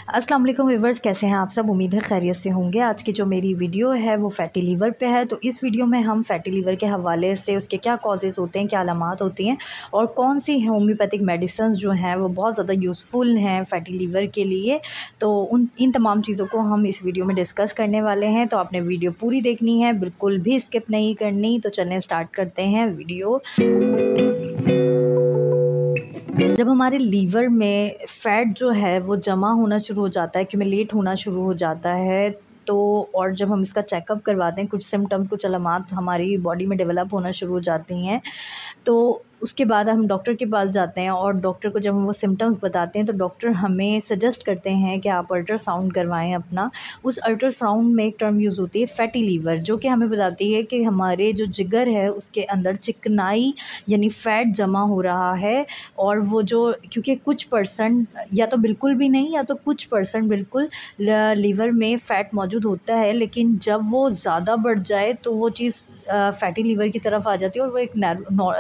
अस्सलाम वालेकुम व्यूअर्स, कैसे हैं आप सब। उम्मीद है खैरियत से होंगे। आज की जो मेरी वीडियो है वो फ़ैटी लीवर पे है। तो इस वीडियो में हम फ़ैटी लीवर के हवाले से उसके क्या कॉजेज़ होते हैं, क्या अलामात होती हैं और कौन सी होम्योपैथिक मेडिसिन जो हैं वो बहुत ज़्यादा यूज़फुल हैं फ़ैटी लीवर के लिए, तो इन तमाम चीज़ों को हम इस वीडियो में डिस्कस करने वाले हैं। तो आपने वीडियो पूरी देखनी है, बिल्कुल भी स्किप नहीं करनी। तो चलें स्टार्ट करते हैं वीडियो। जब हमारे लीवर में फ़ैट जो है वो जमा होना शुरू हो जाता है, एक्यूमुलेट होना शुरू हो जाता है, तो और जब हम इसका चेकअप करवाते हैं, कुछ सिम्पटम्स, कुछ अलामात हमारी बॉडी में डेवलप होना शुरू हो जाती हैं, तो उसके बाद हम डॉक्टर के पास जाते हैं और डॉक्टर को जब हम वो सिम्टम्स बताते हैं तो डॉक्टर हमें सजेस्ट करते हैं कि आप अल्ट्रासाउंड करवाएं अपना। उस अल्ट्रासाउंड में एक टर्म यूज़ होती है फ़ैटी लीवर, जो कि हमें बताती है कि हमारे जो जिगर है उसके अंदर चिकनाई यानी फ़ैट जमा हो रहा है। और वो जो क्योंकि कुछ परसेंट या तो बिल्कुल भी नहीं या तो कुछ परसेंट बिल्कुल लीवर में फ़ैट मौजूद होता है, लेकिन जब वो ज़्यादा बढ़ जाए तो वो चीज़ फ़ैटी लीवर की तरफ आ जाती है और वो एक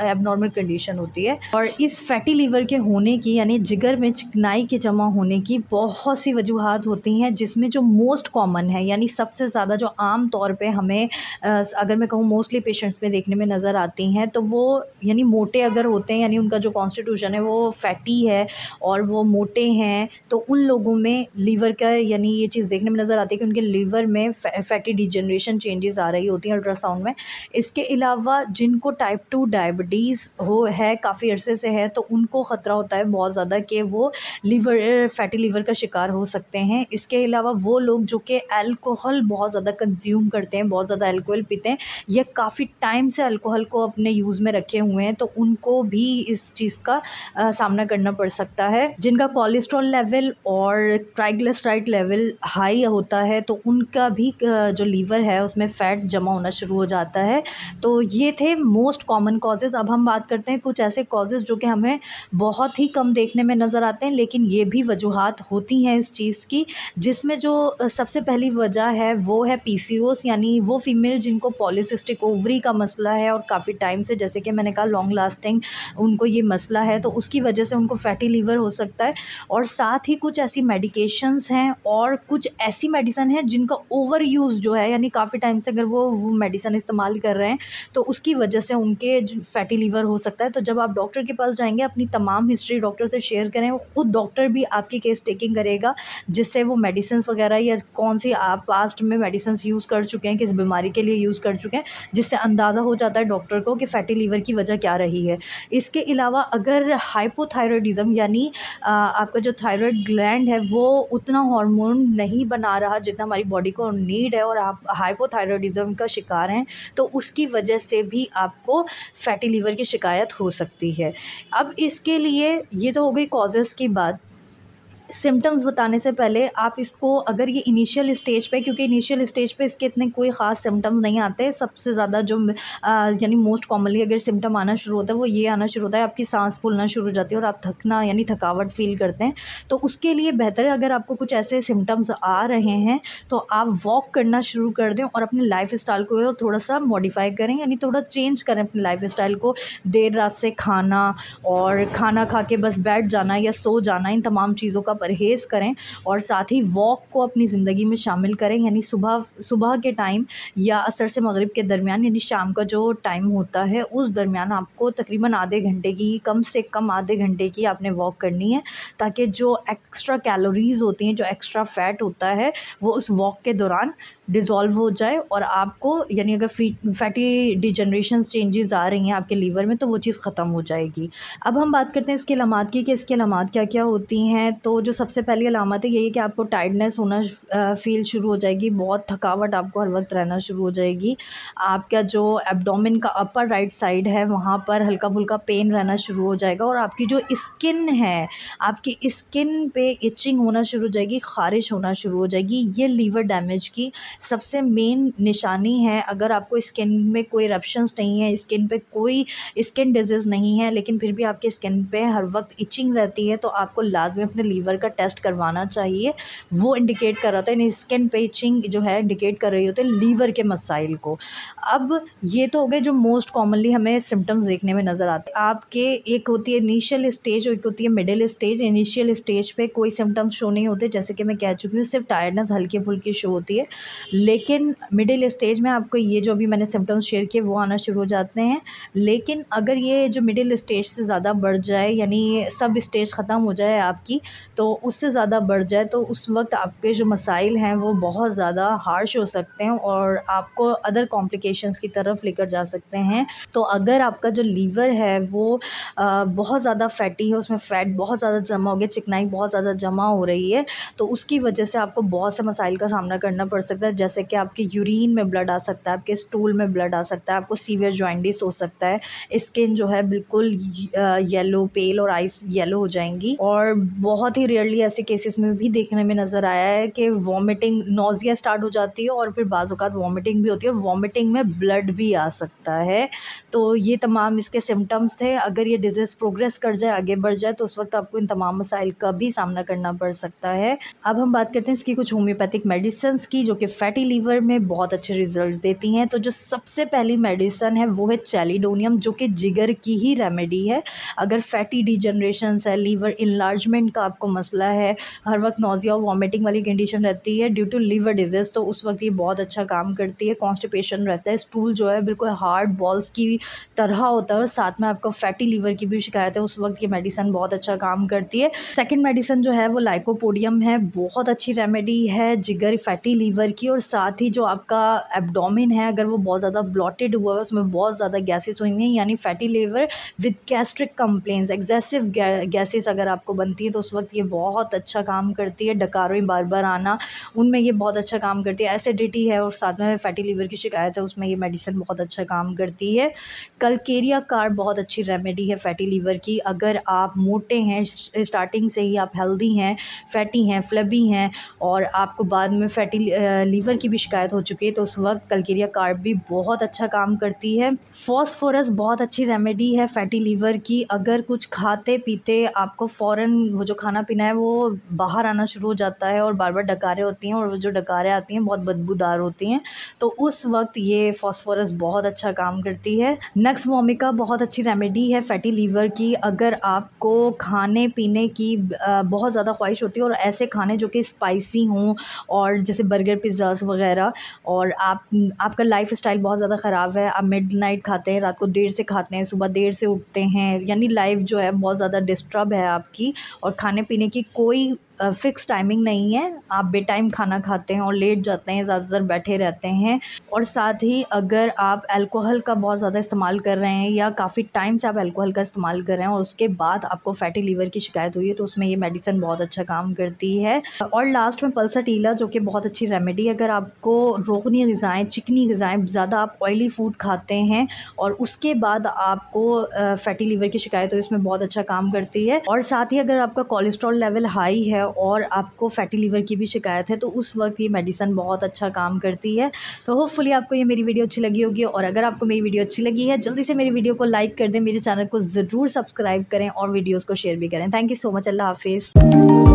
एबनॉर्मल कंडीशन होती है। और इस फ़ैटी लीवर के होने की यानी जिगर में चिकनाई के जमा होने की बहुत सी वजूहात होती हैं, जिसमें जो मोस्ट कॉमन है यानी सबसे ज़्यादा जो आम तौर पे हमें अगर मैं कहूँ मोस्टली पेशेंट्स में देखने में नज़र आती हैं, तो वो यानी मोटे अगर होते हैं यानी उनका जो कॉन्स्टिट्यूशन है वो फैटी है और वो मोटे हैं, तो उन लोगों में लीवर का यानी ये चीज़ देखने में नज़र आती है कि उनके लीवर में फैटी डिजनरेशन चेंजेस आ रही होती हैं अल्ट्रासाउंड में। इसके अलावा जिनको टाइप 2 डायबिटीज़ है काफ़ी अरसे से है, तो उनको ख़तरा होता है बहुत ज़्यादा कि वो फैटी लीवर का शिकार हो सकते हैं। इसके अलावा वो लोग जो कि अल्कोहल बहुत ज़्यादा कंज्यूम करते हैं, बहुत ज़्यादा अल्कोहल पीते हैं या काफ़ी टाइम से अल्कोहल को अपने यूज़ में रखे हुए हैं, तो उनको भी इस चीज़ का सामना करना पड़ सकता है। जिनका कोलेस्ट्रॉल लेवल और ट्राइग्लिसराइड लेवल हाई होता है, तो उनका भी जो लीवर है उसमें फ़ैट जमा होना शुरू हो जाता है। तो ये थे मोस्ट कॉमन कॉजेज़। अब हम बात करते हैं कुछ ऐसे कॉजेज़ जो कि हमें बहुत ही कम देखने में नज़र आते हैं, लेकिन ये भी वजूहात होती हैं इस चीज़ की, जिसमें जो सबसे पहली वजह है वो है पीसीओएस, यानी वो फीमेल जिनको पॉलीसिस्टिक ओवरी का मसला है और काफ़ी टाइम से, जैसे कि मैंने कहा, लॉन्ग लास्टिंग उनको ये मसला है, तो उसकी वजह से उनको फैटी लीवर हो सकता है। और साथ ही कुछ ऐसी मेडिकेशंस हैं और कुछ ऐसी मेडिसिन है जिनका ओवर यूज़ जो है यानी काफ़ी टाइम से अगर वो मेडिसिन इस्तेमाल कर रहे हैं तो उसकी वजह से उनके फैटी लीवर हो सकता है। तो जब आप डॉक्टर के पास जाएंगे अपनी तमाम हिस्ट्री डॉक्टर से शेयर करें, खुद डॉक्टर भी आपकी केस टेकिंग करेगा, जिससे वो मेडिसिन वगैरह या कौन सी आप पास्ट में मेडिसिन यूज़ कर चुके हैं, किस बीमारी के लिए यूज़ कर चुके हैं, जिससे अंदाज़ा हो जाता है डॉक्टर को कि फैटी लीवर की वजह क्या रही है। इसके अलावा अगर हाइपोथायरॉयडिज़म यानी आपका जो थायराइड ग्लैंड है वो उतना हार्मोन नहीं बना रहा जितना हमारी बॉडी को नीड है और आप हाइपोथायरॉयडिज़म का शिकार हैं, तो उसकी वजह से भी आपको फैटी लीवर की शिकायत हो सकती है। अब इसके लिए ये तो हो गई कॉजेज़ की बात। सिम्पटम्स बताने से पहले आप इसको, अगर ये इनिशियल स्टेज पे, क्योंकि इनिशियल स्टेज पे इसके इतने कोई ख़ास सिम्पटम्स नहीं आते, सबसे ज़्यादा जो यानी मोस्ट कॉमनली अगर सिम्पटम आना शुरू होता है वो ये आना शुरू होता है, आपकी सांस फूलना शुरू हो जाती है और आप थकना यानी थकावट फ़ील करते हैं। तो उसके लिए बेहतर है, अगर आपको कुछ ऐसे सिम्पटम्स आ रहे हैं तो आप वॉक करना शुरू कर दें और अपने लाइफ स्टाइल को थोड़ा सा मॉडिफाई करें, यानी थोड़ा चेंज करें अपने लाइफ स्टाइल को। देर रात से खाना और खाना खा के बस बैठ जाना या सो जाना, इन तमाम चीज़ों का परहेज़ करें और साथ ही वॉक को अपनी ज़िंदगी में शामिल करें, यानी सुबह के टाइम या असर से मगरिब के दरमियान, यानी शाम का जो टाइम होता है उस दरमियान आपको तकरीबन आधे घंटे की, कम से कम आधे घंटे की आपने वॉक करनी है, ताकि जो एक्स्ट्रा कैलोरीज़ होती हैं, जो एक्स्ट्रा फ़ैट होता है, वो उस वॉक के दौरान डिज़ोल्व हो जाए और आपको यानी अगर फैटी डिजनरेशन चेंजेस आ रही हैं आपके लीवर में तो वो चीज़ ख़त्म हो जाएगी। अब हम बात करते हैं इसकी अलामात की कि इसकी अलामात क्या-क्या होती हैं। तो जो सबसे पहली अलामत है यही कि आपको टायर्डनेस होना फ़ील शुरू हो जाएगी, बहुत थकावट आपको हर वक्त रहना शुरू हो जाएगी। आपका जो एब्डोमेन का अपर राइट साइड है वहाँ पर हल्का-फुल्का पेन रहना शुरू हो जाएगा और आपकी जो स्किन है, आपकी स्किन पे इचिंग होना शुरू हो जाएगी, ख़ारिश होना शुरू हो जाएगी। ये लीवर डैमेज की सबसे मेन निशानी है। अगर आपको स्किन में कोई इरप्शंस नहीं है, स्किन पे कोई स्किन डिजीज़ नहीं है, लेकिन फिर भी आपके स्किन पे हर वक्त इचिंग रहती है, तो आपको लाज़मी अपने लीवर लीवर का टेस्ट करवाना चाहिए। वो इंडिकेट कर रहा था, यानी स्किन पेचिंग जो है इंडिकेट कर रही होती है लीवर के मसाइल को। अब ये तो हो गए जो मोस्ट कॉमनली हमें सिम्टम्स देखने में नज़र आते हैं। आपके एक होती है इनिशियल स्टेज और एक होती है मिडिल स्टेज। इनिशियल स्टेज पे कोई सिम्टम्स शो नहीं होते, जैसे कि मैं कह चुकी हूँ, सिर्फ टायर्डनेस हल्की फुल्की शो होती है। लेकिन मिडिल स्टेज में आपको ये जो भी मैंने सिम्टम्स शेयर किए वो आना शुरू हो जाते हैं। लेकिन अगर ये जो मिडिल स्टेज से ज़्यादा बढ़ जाए, यानी सब स्टेज ख़त्म हो जाए आपकी, तो उससे ज़्यादा बढ़ जाए, तो उस वक्त आपके जो मसाइल हैं वो बहुत ज़्यादा हार्श हो सकते हैं और आपको अदर कॉम्प्लिकेशंस की तरफ लेकर जा सकते हैं। तो अगर आपका जो लीवर है वो बहुत ज़्यादा फैटी है, उसमें फ़ैट बहुत ज़्यादा जमा हो गया, चिकनाई बहुत ज़्यादा जमा हो रही है, तो उसकी वजह से आपको बहुत से मसाइल का सामना करना पड़ सकता है। जैसे कि आपके यूरिन में ब्लड आ सकता है, आपके स्टूल में ब्लड आ सकता है, आपको सीवियर जॉइंटिस हो सकता है, स्किन जो है बिल्कुल येलो, पेल और आइस येलो हो जाएंगी। और बहुत ही रेयरली ऐसे केसेस में भी देखने में नज़र आया है कि वॉमिटिंग, नोज़िया स्टार्ट हो जाती है और फिर बाज़ औक़ात वॉमिटिंग भी होती है और वॉमिटिंग में ब्लड भी आ सकता है। तो ये तमाम इसके सिम्टम्स थे। अगर ये डिज़ीज़ प्रोग्रेस कर जाए, आगे बढ़ जाए, तो उस वक्त आपको इन तमाम मसाइल का भी सामना करना पड़ सकता है। अब हम बात करते हैं इसकी कुछ होम्योपैथिक मेडिसिन्स की, जो कि फैटी लीवर में बहुत अच्छे रिजल्ट्स देती हैं। तो जो सबसे पहली मेडिसिन है वो है चैलिडोनियम, जो कि जिगर की ही रेमेडी है। अगर फैटी डिजनरेशंस है, लीवर इनलार्जमेंट का आपको मसला है, हर वक्त नोज़िया और वॉमिटिंग वाली कंडीशन रहती है ड्यू टू लीवर डिजीज़, तो उस वक्त ये बहुत अच्छा काम करती है। कॉन्स्टिपेशन रहता है, स्टूल जो है बिल्कुल हार्ड बॉल्स की तरह होता है और साथ में आपको फैटी लीवर की भी शिकायत है, उस वक्त ये मेडिसिन बहुत अच्छा काम करती है। सेकंड मेडिसिन जो है वो लाइकोपोडियम है, बहुत अच्छी रेमेडी है जिगर फैटी लीवर की। और साथ ही जो आपका एब्डोमेन है, अगर वो बहुत ज़्यादा ब्लॉटेड हुआ है, उसमें बहुत ज़्यादा गैसेस हुई हैं, यानी fatty liver with gastric complaints, excessive gases अगर आपको बनती है, तो उस वक्त ये बहुत अच्छा काम करती है। डकारों बार बार आना, उनमें ये बहुत अच्छा काम करती है। एसिडिटी है और साथ में फैटी लीवर की शिकायत है, उसमें ये मेडिसिन बहुत अच्छा काम करती है। कलकेरिया कार्ब बहुत अच्छी रेमेडी है फैटी लीवर की। अगर आप मोटे हैं, स्टार्टिंग से ही आप हेल्दी हैं, फैटी हैं, फ्लबी हैं और आपको बाद में फैटी लीवर की भी शिकायत हो चुकी है, तो उस वक्त कलकेरिया कार्ब भी बहुत अच्छा काम करती है। फॉस्फोरस बहुत अच्छी रेमेडी है फैटी लीवर की। अगर कुछ खाते पीते आपको फ़ौरन वो जो खाना पीना है वो बाहर आना शुरू हो जाता है और बार बार डकारें होती हैं और वो जो डकारें आती हैं बहुत बदबूदार होती हैं, तो उस वक्त ये फॉस्फोरस बहुत अच्छा काम करती है। नक्स वोमिका बहुत अच्छी रेमेडी है फैटी लीवर की। अगर आपको खाने पीने की बहुत ज़्यादा ख्वाहिश होती है और ऐसे खाने जो कि स्पाइसी हों और जैसे बर्गर, पिज़्ज़ाज़ वग़ैरह, और आपका लाइफ स्टाइल बहुत ज़्यादा ख़राब है, आप मिडनाइट खाते हैं, रात को देर से खाते हैं, सुबह देर से उठते हैं, यानी लाइफ जो है बहुत ज़्यादा डिस्टर्ब है आपकी और खाने पीने की कोई फ़िक्स टाइमिंग नहीं है, आप बेटाइम खाना खाते हैं और लेट जाते हैं, ज़्यादातर बैठे रहते हैं। और साथ ही अगर आप अल्कोहल का बहुत ज़्यादा इस्तेमाल कर रहे हैं या काफ़ी टाइम से आप अल्कोहल का इस्तेमाल कर रहे हैं और उसके बाद आपको फैटी लीवर की शिकायत हुई है, तो उसमें ये मेडिसिन बहुत अच्छा काम करती है। और लास्ट में पल्साटीला, जो कि बहुत अच्छी रेमेडी है। अगर आपको रोगनी ग़िज़ाएँ, चिकनी ग़िज़ाएँ, ज़्यादा आप ऑयली फूड खाते हैं और उसके बाद आपको फैटी लीवर की शिकायत हो, इसमें बहुत अच्छा काम करती है। और साथ ही अगर आपका कोलेस्ट्रॉल लेवल हाई है और आपको फैटी लीवर की भी शिकायत है, तो उस वक्त ये मेडिसिन बहुत अच्छा काम करती है। तो होपफुली आपको ये मेरी वीडियो अच्छी लगी होगी, और अगर आपको मेरी वीडियो अच्छी लगी है, जल्दी से मेरी वीडियो को लाइक कर दें, मेरे चैनल को ज़रूर सब्सक्राइब करें और वीडियोज़ को शेयर भी करें। Thank you so much. अल्लाह हाफिज़।